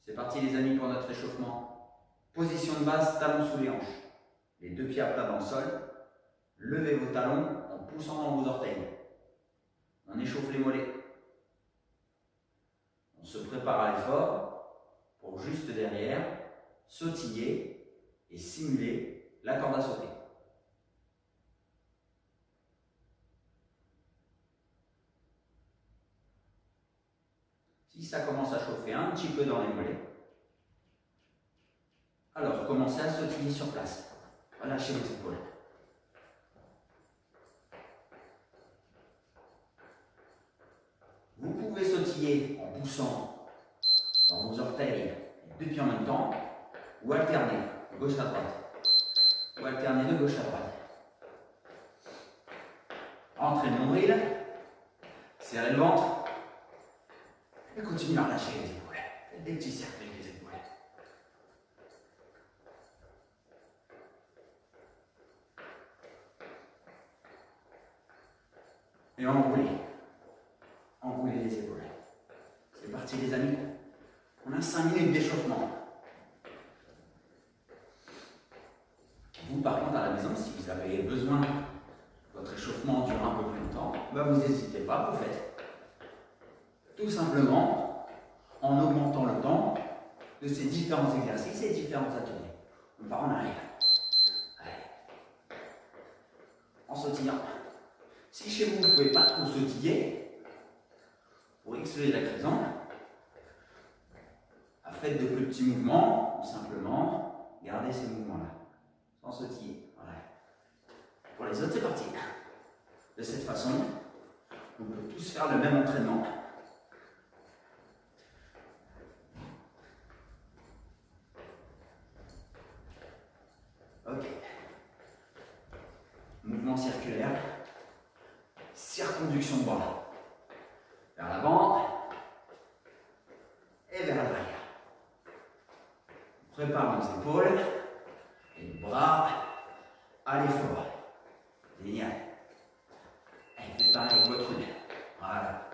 C'est parti les amis pour notre échauffement. Position de base, talons sous les hanches. Les deux pieds à plat dans le sol. Levez vos talons en poussant dans vos orteils. On échauffe les mollets. On se prépare à l'effort pour juste derrière sautiller et simuler la corde à sauter. Si ça commence à chauffer un petit peu dans les mollets, alors commencez à sautiller sur place. Relâchez vos épaules. Vous pouvez sautiller en poussant dans vos orteils les deux pieds en même temps, ou alterner de gauche à droite, ou alterner de gauche à droite. Entrez le nombril, serrez le ventre, et continuez à relâcher les épaules. Faites des petits cercles avec les épaules. Et enroulez. Enroulez les épaules. C'est parti les amis. On a 5 minutes d'échauffement. Vous par contre à la maison, si vous avez besoin que votre échauffement dure un peu plus longtemps, vous n'hésitez pas, vous faites. Tout simplement en augmentant le temps de ces différents exercices et différents ateliers. On part en arrière. Allez. En sautillant. Si chez vous, vous ne pouvez pas trop sautiller, pour X les raisons, faites de plus petits mouvements, ou simplement gardez ces mouvements-là, sans sautiller. Voilà. Pour les autres, c'est parti. De cette façon, on peut tous faire le même entraînement. Ok. Mouvement circulaire. Circonduction de bras. Vers l'avant et vers l'arrière. On prépare nos épaules et nos bras à l'effort. Génial. Et faites pareil avec votre coude. Voilà.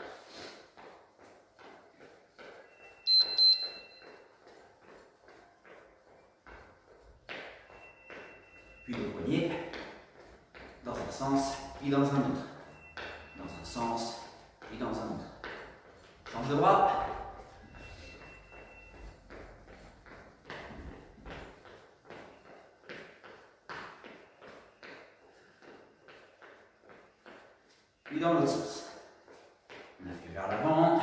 Puis le poignet dans un sens, puis dans un autre. Dans un sens, puis dans un autre. Change de bras. Puis dans l'autre sens. On a fait vers l'avant,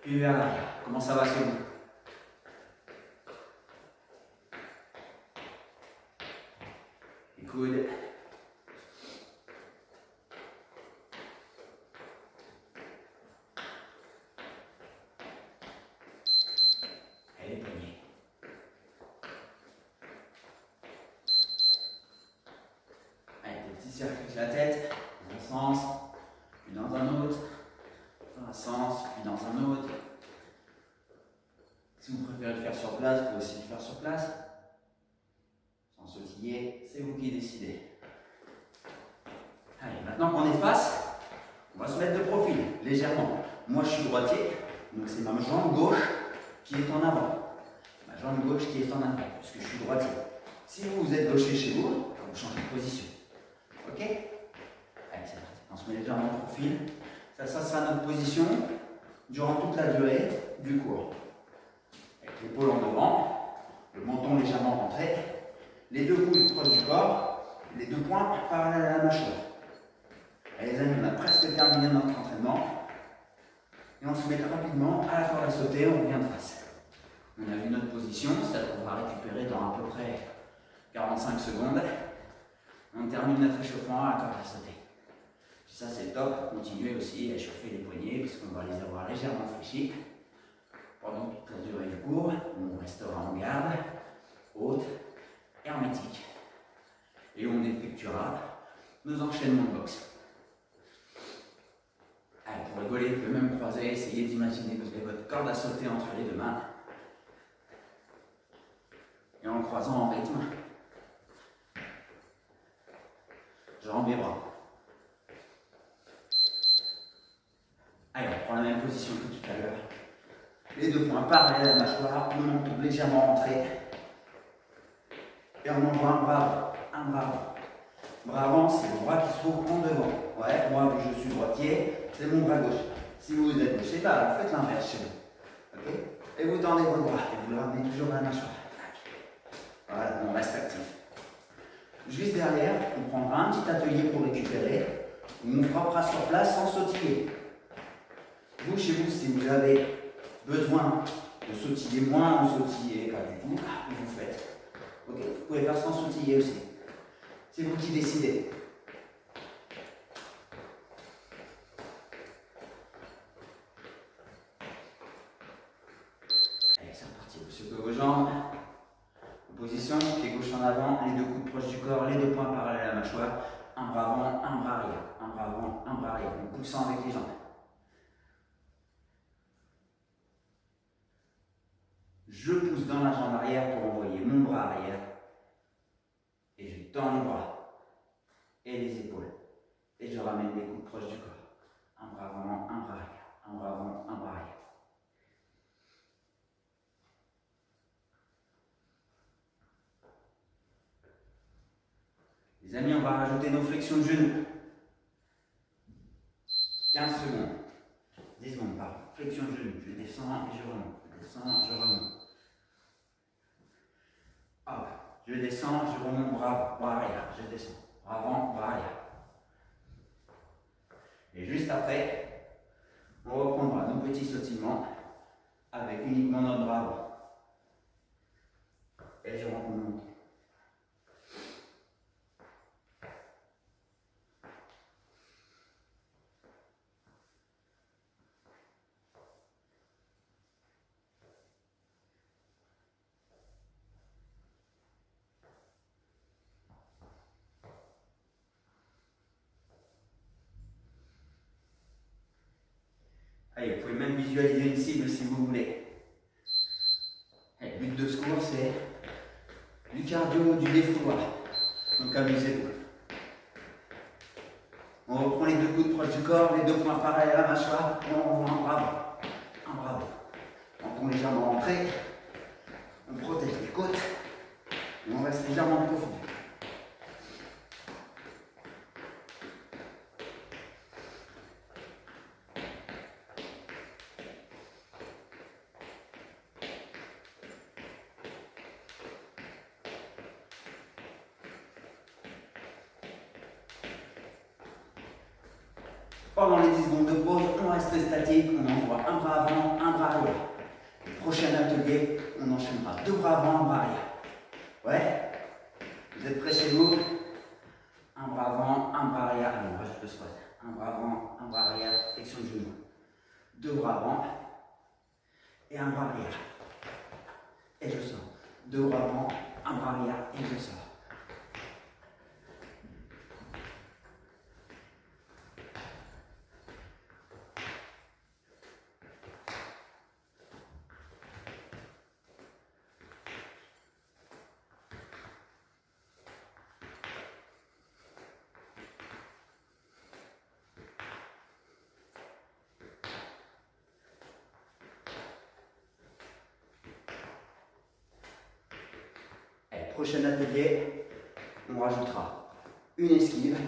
puis vers l'arrière. Comment ça va chez vous? Les coudes. Et les poignets. Allez, des petits cercles avec la tête, dans un sens, puis dans un autre, dans un sens, puis dans un autre. Si vous préférez le faire sur place, vous pouvez aussi le faire sur place. Sans sautiller, c'est vous qui décidez. Allez, maintenant qu'on est face, on va se mettre de profil, légèrement. Moi, je suis droitier, donc c'est ma jambe gauche qui est en avant. Ma jambe gauche qui est en avant, puisque je suis droitier. Si vous, vous êtes gaucher chez vous, vous changez de position. Ok? Allez, c'est parti. On se met légèrement de profil. Ça sera notre position durant toute la durée du cours. Avec l'épaule en devant, le menton légèrement rentré, les deux coudes proches du corps, les deux poings parallèles à la mâchoire. Allez les amis, on a presque terminé notre entraînement. Et on se met rapidement à la corde à sauter, on revient de face. On a vu notre position, c'est-à-dire qu'on va récupérer dans à peu près 45 secondes. On termine notre échauffement à la corde à sauter. Ça c'est top, continuez aussi à échauffer les poignets puisqu'on va les avoir légèrement fléchis. Pendant toute la durée du cours, on restera en garde, haute, hermétique. Et on effectuera nos enchaînements de boxe. Allez, pour rigoler, vous pouvez même croiser, essayez d'imaginer que vous avez votre corde à sauter entre les deux mains. Et en croisant en rythme, jambes et bras. Allez, on prend la même position que tout à l'heure. Les deux poings parallèles à la mâchoire, le menton légèrement rentré. Et on envoie un bras avant, un bras avant. Bras avant, c'est le bras qui se trouve en devant. Ouais, moi, vu que je suis droitier, c'est mon bras gauche. Si vous êtes gaucher, bah, vous faites l'inverse chez vous. Ok? Et vous tendez vos bras et vous le ramenez toujours à la mâchoire. Voilà, on reste actif. Juste derrière, on prendra un petit atelier pour récupérer. On frappera sur place sans sautiller. Vous, chez vous, si vous avez besoin de sautiller moins ou sautiller pas du tout, vous faites. Ok, vous pouvez faire sans sautiller aussi. C'est vous qui décidez. Allez, c'est reparti. Vous secouez vos jambes. Position, pied gauche en avant, les deux coudes proches du corps, les deux poings parallèles à la mâchoire. Un bras avant, un bras arrière. Un bras avant, un bras arrière. En poussant avec les jambes. Je pousse dans la jambe arrière pour envoyer mon bras arrière. Et je tends les bras et les épaules. Et je ramène les coudes proches du corps. Un bras avant, un bras arrière. Un bras avant, un bras arrière. Les amis, on va rajouter nos flexions de genoux. 15 secondes. 10 secondes, pardon. Flexion de genoux. Je descends et je remonte. Je descends, je remonte. Hop. Je descends, je remonte, bras arrière. Je descends. Bras avant, bras arrière. Et juste après, on reprendra nos petits sautillements avec uniquement notre bras avant. Et je remonte. Allez, vous pouvez même visualiser une cible si vous voulez. Et le but de ce cours, c'est du cardio, du défouloir. Donc amusez-vous. On reprend les deux coudes proches du corps, les deux poings parallèles à la mâchoire, et on envoie un bras bas. Un bras bas. On tombe légèrement rentré, on protège les côtes, et on reste légèrement profond. Pendant les 10 secondes de pause, on reste statique, on envoie un bras avant, un bras arrière. Le prochain atelier, on enchaînera deux bras avant, un bras arrière. Ouais? Vous êtes prêts chez vous? Un bras avant, un bras arrière. Allez, on rajoute le squat. Un bras avant, un bras arrière, flexion de genou. Deux bras avant et un bras arrière. Et je sors. Deux bras avant, un bras arrière et je sors. Prochain atelier, on rajoutera une esquive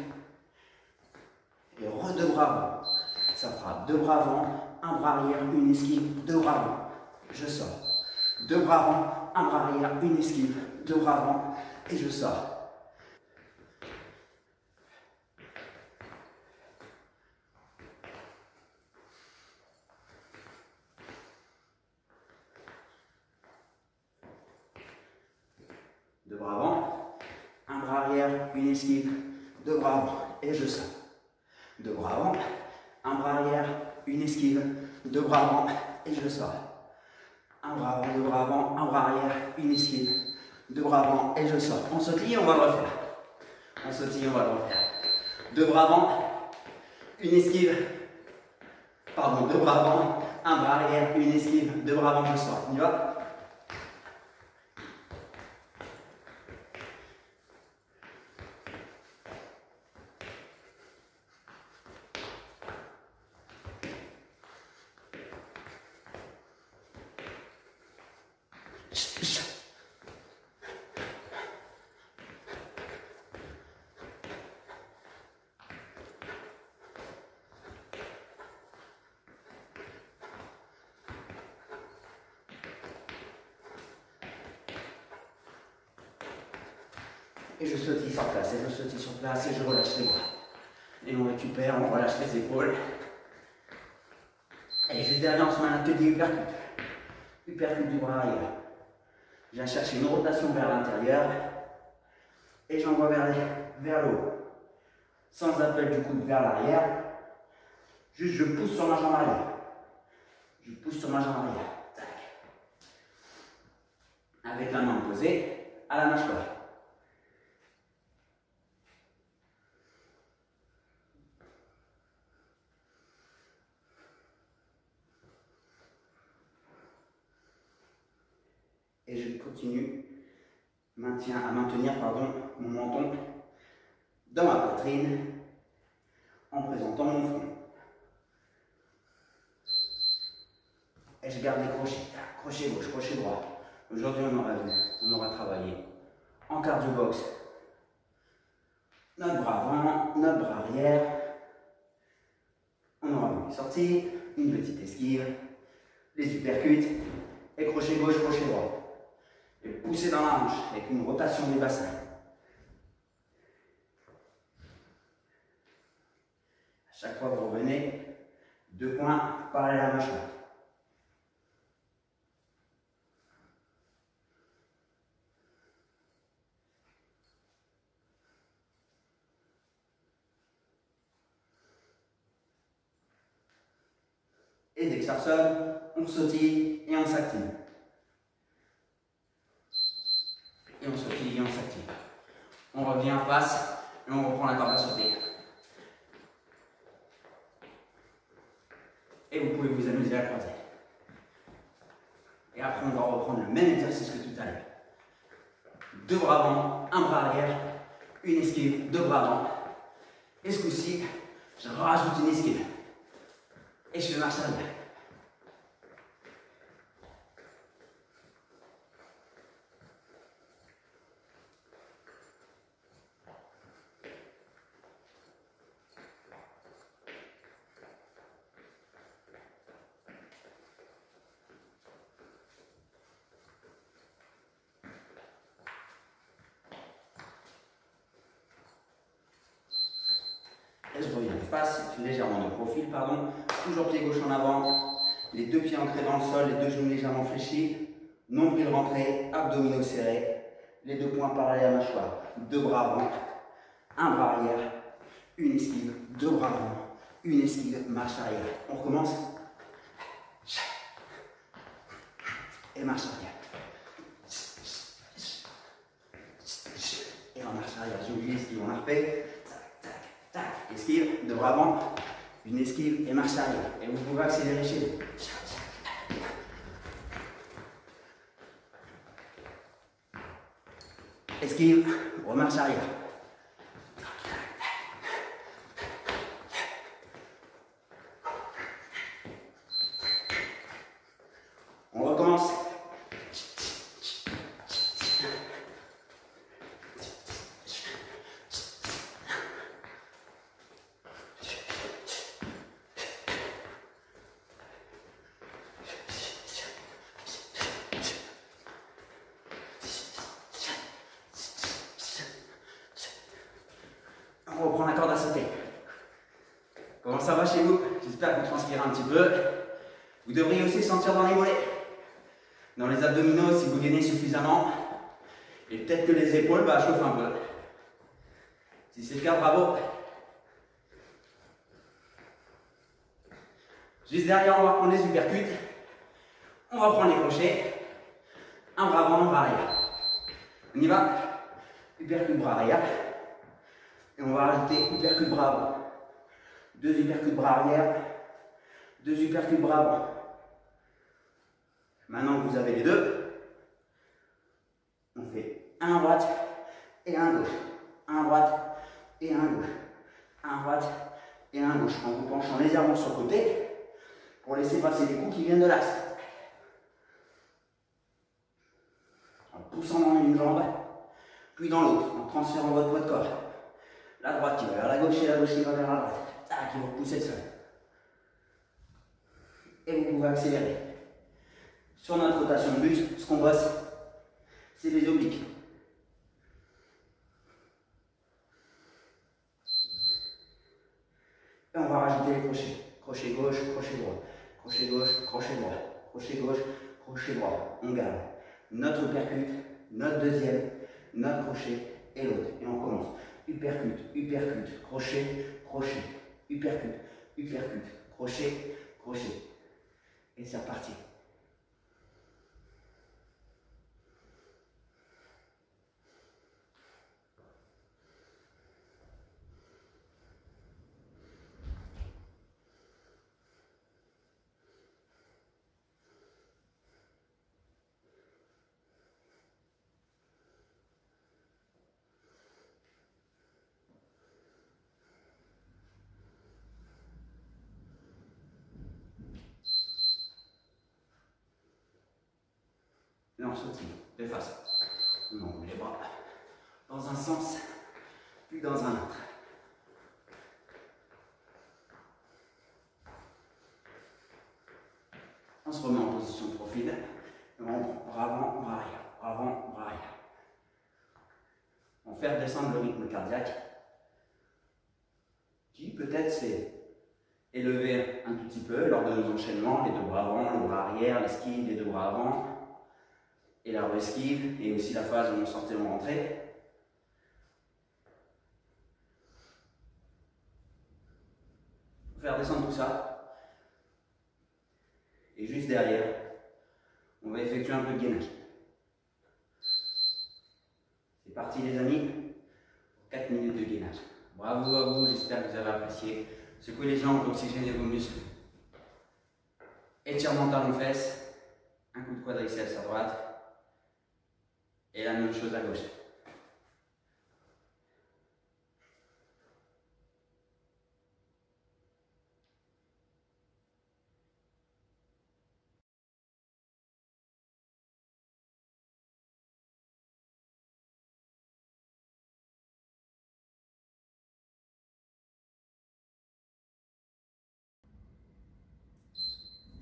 et deux bras avant. Ça fera deux bras avant, un bras arrière, une esquive, deux bras avant. Je sors. Deux bras avant, un bras arrière, une esquive, deux bras avant et je sors. Deux bras avant, un bras arrière, une esquive, deux bras avant et je sors. Deux bras avant, un bras arrière, une esquive, deux bras avant et je sors. Un bras avant, deux bras avant, un bras arrière, une esquive, deux bras avant et je sors. On sautille, on va le refaire. On sautille, on va le refaire. Deux bras avant, une esquive, pardon, deux bras avant, un bras arrière, une esquive, deux bras avant, je sors. On y va? Et je sautille sur place, et je sautille sur place, et je relâche les bras. Et on récupère, on relâche les épaules. Et juste derrière, on se met un atelier uppercut. Uppercut du bras arrière. Je viens chercher une rotation vers l'intérieur. Et j'envoie vers le haut. Sans appel du coude vers l'arrière. Juste, je pousse sur ma jambe arrière. Je pousse sur ma jambe arrière. Tac. Avec la main posée à la mâchoire. Et je continue à maintenir mon menton dans ma poitrine en présentant mon front. Et je garde les crochets. Crochet gauche, crochet droit. Aujourd'hui, on aura travaillé en cardio box. Notre bras avant, notre bras arrière. On aura vu une sortie, une petite esquive, les uppercuts et crochet gauche, crochet droit. Et pousser dans la hanche avec une rotation du bassin. À chaque fois que vous revenez, 2 points parallèles à la mâchoire. Et dès que ça ressonne, on sautille et on s'active. Et on sautille et on s'active. On revient en face et on reprend la corde à sauter. Et vous pouvez vous amuser à croiser. Et après, on va reprendre le même exercice que tout à l'heure. 2 bras avant, 1 bras arrière, une esquive, 2 bras avant. Et ce coup-ci, je rajoute une esquive. Et je fais marche arrière. Et je reviens face, légèrement de profil, pardon. Toujours pied gauche en avant, les 2 pieds ancrés dans le sol, les 2 genoux légèrement fléchis, nombril rentré, abdominaux serrés, les 2 poings parallèles à la mâchoire, 2 bras avant, 1 bras arrière, une esquive, 2 bras avant, une esquive, marche arrière. On recommence. Et marche arrière. Et en marche arrière, j'ai oublié l'esquive, on a refait. Tac, esquive, 2 bras avant, une esquive et marche arrière. Et vous pouvez accélérer chez vous. Esquive, remarche arrière. On recommence. On reprend la corde à sauter. Comment ça va chez vous? J'espère que vous transpirez un petit peu. Vous devriez aussi sentir dans les mollets, dans les abdominaux si vous gainez suffisamment. Et peut-être que les épaules chauffent un peu. Si c'est le cas, bravo. Juste derrière, on va prendre les uppercuts. On va prendre les crochets. Un bras avant, un bras arrière. On y va. Uppercut bras arrière. Et on va rajouter uppercut bras avant. 2 uppercuts bras arrière. 2 uppercuts bras avant. Maintenant que vous avez les deux, on fait un à droite et un à gauche. Un à droite et un à gauche. Un à droite et un à gauche. En vous penchant légèrement sur le côté pour laisser passer les coups qui viennent de l'axe. En poussant dans une jambe, puis dans l'autre, en transférant votre poids de corps. La droite qui va vers la gauche et la gauche qui va vers la droite. Tac, qui va repousser le sol. Et vous pouvez accélérer. Sur notre rotation de buste, ce qu'on bosse, c'est les obliques. Et on va rajouter les crochets. Crochet gauche, crochet droit. Crochet gauche, crochet droit. Crochet gauche, crochet droit. On garde notre uppercut, notre deuxième, notre crochet et l'autre. Et on commence. Uppercut, uppercut, crochet, crochet. Uppercut, uppercut, crochet, crochet. Et c'est reparti. Et on sautille de face. On ouvre les bras dans un sens, puis dans un autre. On se remet en position de profil. Et on prend bras avant, bras arrière, bras avant, bras arrière. On fait redescendre le rythme cardiaque, qui peut-être s'est élevé un tout petit peu lors de nos enchaînements, les deux bras avant, le bras arrière, l'esquive, les deux bras avant. Et la esquive, et aussi la phase où on sortait, on rentrait. On va faire descendre tout ça. Et juste derrière, on va effectuer un peu de gainage. C'est parti les amis, 4 minutes de gainage. Bravo à vous, j'espère que vous avez apprécié. Secouez les jambes pour oxygéner vos muscles. Étirement talon-fesses, un coup de quadriceps à droite. Et la même chose à gauche.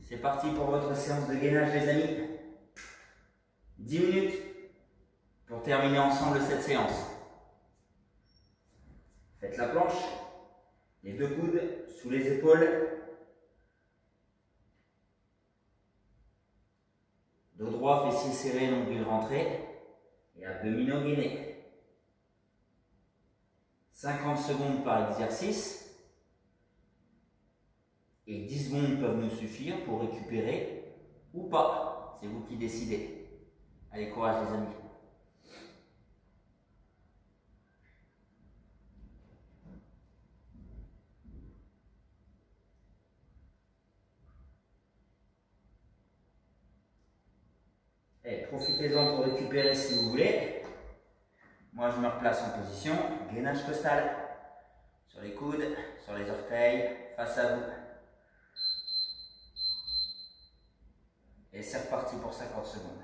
C'est parti pour votre séance de gainage les amis. 10 minutes pour terminer ensemble cette séance. Faites la planche, les deux coudes sous les épaules. Dos droit, fessiers serrés, nombril rentré et abdominaux gainés. 50 secondes par exercice. Et 10 secondes peuvent nous suffire pour récupérer ou pas. C'est vous qui décidez. Allez, courage les amis. Et profitez-en pour récupérer si vous voulez. Moi, je me replace en position. Gainage costal. Sur les coudes, sur les orteils, face à vous. Et c'est reparti pour 50 secondes.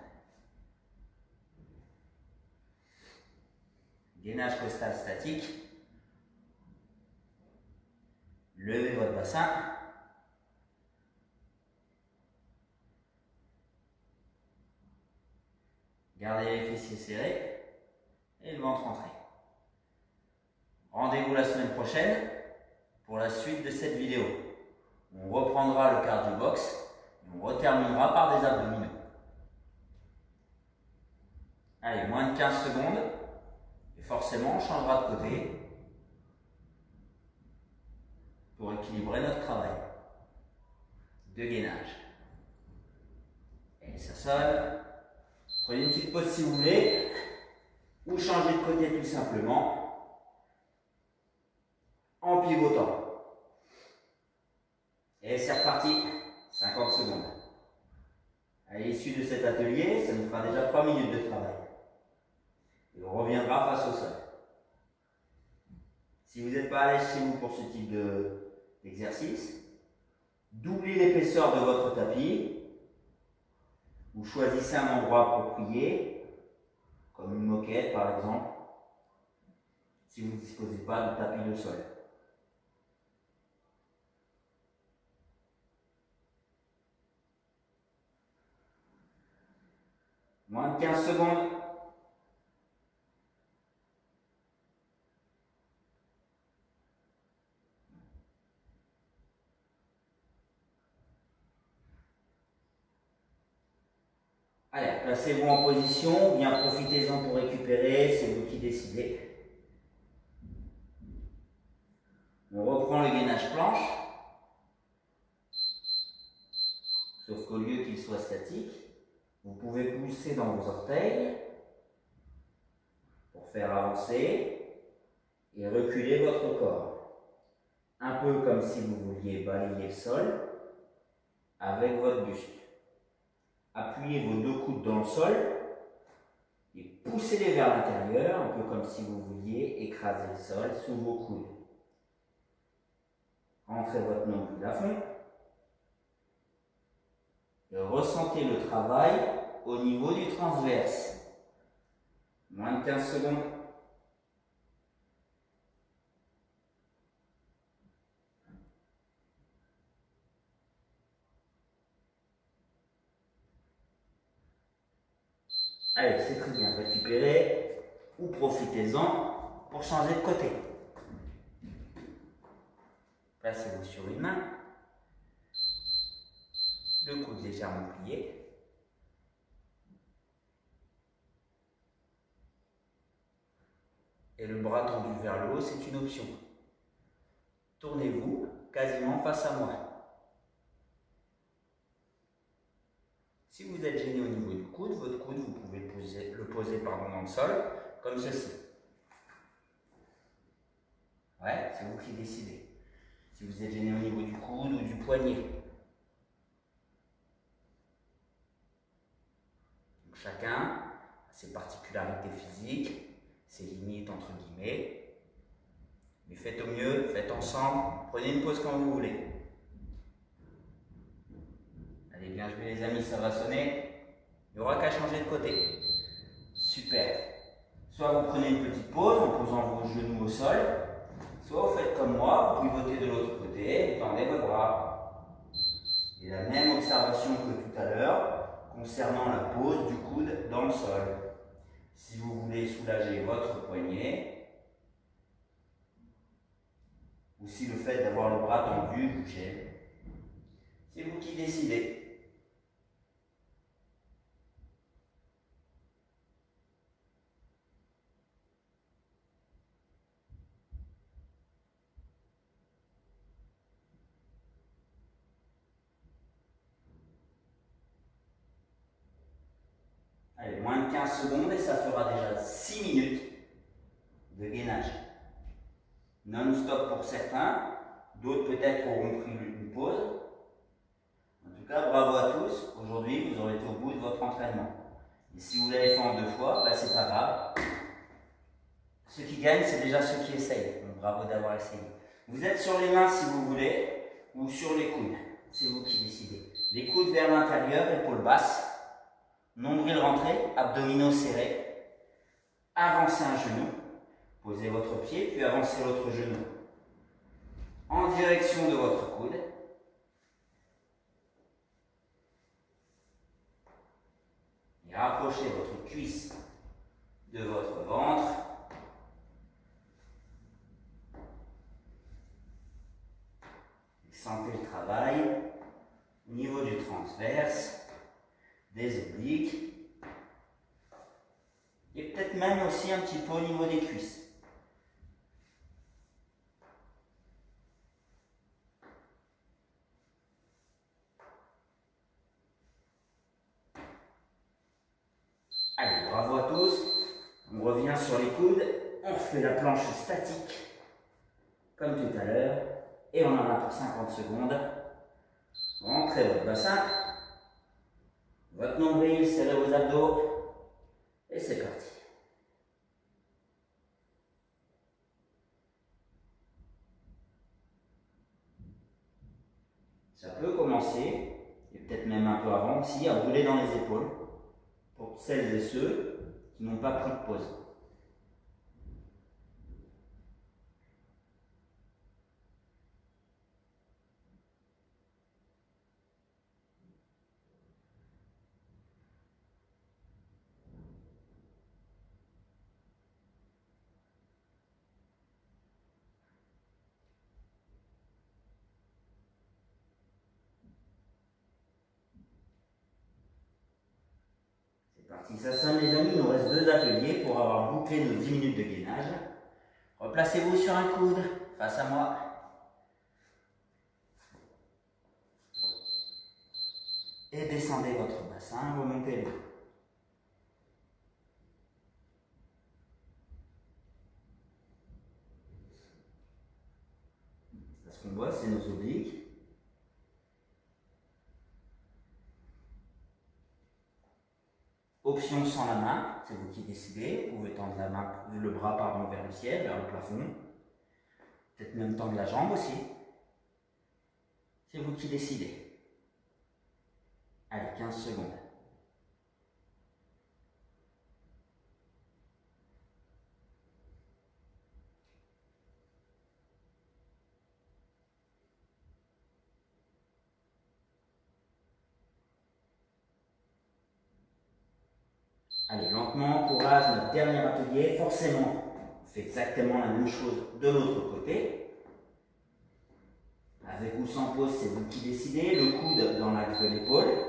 Gainage costal statique. Levez votre bassin. Gardez les fessiers serrés et le ventre rentré. Rendez-vous la semaine prochaine pour la suite de cette vidéo. On reprendra le cardio box et on reterminera par des abdominaux. Allez, moins de 15 secondes et forcément on changera de côté pour équilibrer notre travail de gainage. Et ça sonne. Prenez une petite pause si vous voulez, ou changez de côté tout simplement en pivotant. Et c'est reparti, 50 secondes. À l'issue de cet atelier, ça nous fera déjà 3 minutes de travail. Et on reviendra face au sol. Si vous n'êtes pas à l'aise chez vous pour ce type d'exercice, doublez l'épaisseur de votre tapis. Vous choisissez un endroit approprié, comme une moquette par exemple, si vous ne disposez pas de tapis de sol. Moins de 15 secondes. Allez, placez-vous en position, bien profitez-en pour récupérer, c'est vous qui décidez. On reprend le gainage planche, sauf qu'au lieu qu'il soit statique, vous pouvez pousser dans vos orteils pour faire avancer et reculer votre corps. Un peu comme si vous vouliez balayer le sol avec votre buste. Appuyez vos deux coudes dans le sol et poussez-les vers l'intérieur, un peu comme si vous vouliez écraser le sol sous vos coudes. Rentrez votre nombril à fond et ressentez le travail au niveau du transverse. Moins de 15 secondes. Allez, c'est très bien, récupérez ou profitez-en pour changer de côté. Placez-vous sur une main, le coude légèrement plié. Et le bras tendu vers le haut, c'est une option. Tournez-vous quasiment face à moi. Si vous êtes gêné au niveau du coude, votre coude, vous pouvez le poser dans le sol, comme ceci. Ouais, c'est vous qui décidez. Si vous êtes gêné au niveau du coude ou du poignet. Donc chacun a ses particularités physiques, ses limites entre guillemets. Mais faites au mieux, faites ensemble, prenez une pause quand vous voulez. Allez, bien joué les amis, ça va sonner. Il n'y aura qu'à changer de côté. Super. Soit vous prenez une petite pause en posant vos genoux au sol, soit vous faites comme moi, vous pivotez de l'autre côté et tendez vos bras. Et la même observation que tout à l'heure concernant la pose du coude dans le sol. Si vous voulez soulager votre poignet, ou si le fait d'avoir le bras tendu vous gêne, c'est vous qui décidez. Allez, moins de 15 secondes et ça fera déjà 6 minutes de gainage. Non-stop pour certains, d'autres peut-être auront pris une pause. En tout cas, bravo à tous. Aujourd'hui, vous aurez été au bout de votre entraînement. Et si vous l'avez fait en 2 fois, bah, c'est pas grave. Ceux qui gagnent, c'est déjà ceux qui essayent. Donc bravo d'avoir essayé. Vous êtes sur les mains si vous voulez, ou sur les coudes. C'est vous qui décidez. Les coudes vers l'intérieur, épaules basses. Nombril rentré, abdominaux serrés. Avancez un genou. Posez votre pied, puis avancez l'autre genou en direction de votre coude. Et rapprochez votre cuisse de votre ventre. Et sentez le travail au niveau du transverse, des obliques. Et peut-être même aussi un petit peu au niveau des cuisses. Allez, bravo à tous. On revient sur les coudes. On refait la planche statique, comme tout à l'heure. Et on en a pour 50 secondes. Rentrez votre bassin. Votre nombril, serrez vos abdos. Et c'est parti. Ça peut commencer, et peut-être même un peu avant aussi, à brûler dans les épaules. Pour celles et ceux qui n'ont pas pris de pause. Parti, ça sonne les amis, il nous reste 2 ateliers pour avoir bouclé nos 10 minutes de gainage. Replacez-vous sur un coude, face à moi. Et descendez votre bassin, remontez-le. Ce qu'on voit, c'est nos obliques. Option sans la main, c'est vous qui décidez. Vous pouvez tendre le bras vers le ciel, vers le plafond. Peut-être même tendre la jambe aussi. C'est vous qui décidez. Allez, 15 secondes. Allez, lentement, courage, notre dernier atelier. Forcément, on fait exactement la même chose de l'autre côté. Avec ou sans pause, c'est vous qui décidez. Le coude dans l'axe de l'épaule.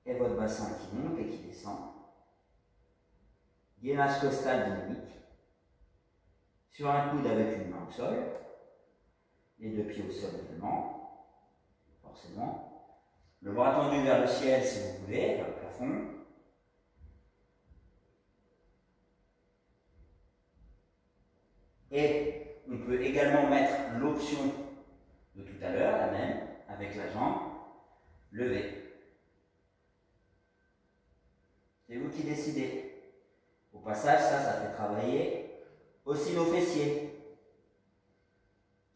Et votre bassin qui monte et qui descend. Gainage costal dynamique. Sur un coude avec une main au sol. Les 2 pieds au sol également. Forcément. Le bras tendu vers le ciel si vous voulez, vers le plafond. Et on peut également mettre l'option de tout à l'heure, la même, avec la jambe levée. C'est vous qui décidez. Au passage, ça fait travailler aussi nos fessiers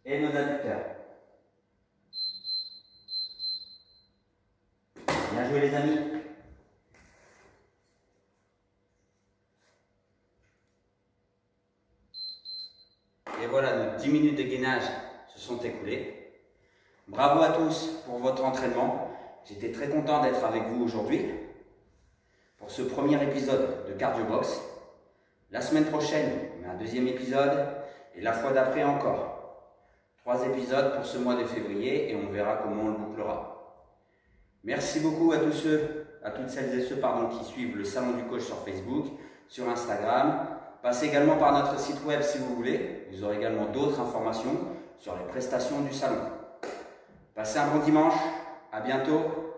et nos adducteurs. Bien joué les amis. Et voilà, nos 10 minutes de gainage se sont écoulées. Bravo à tous pour votre entraînement. J'étais très content d'être avec vous aujourd'hui pour ce premier épisode de Cardio Box. La semaine prochaine, on a un 2e épisode et la fois d'après encore. 3 épisodes pour ce mois de février et on verra comment on le bouclera. Merci beaucoup à tous ceux, à toutes celles et ceux qui suivent le Salon du Coach sur Facebook, sur Instagram. Passez également par notre site web si vous voulez. Vous aurez également d'autres informations sur les prestations du salon. Passez un bon dimanche. À bientôt.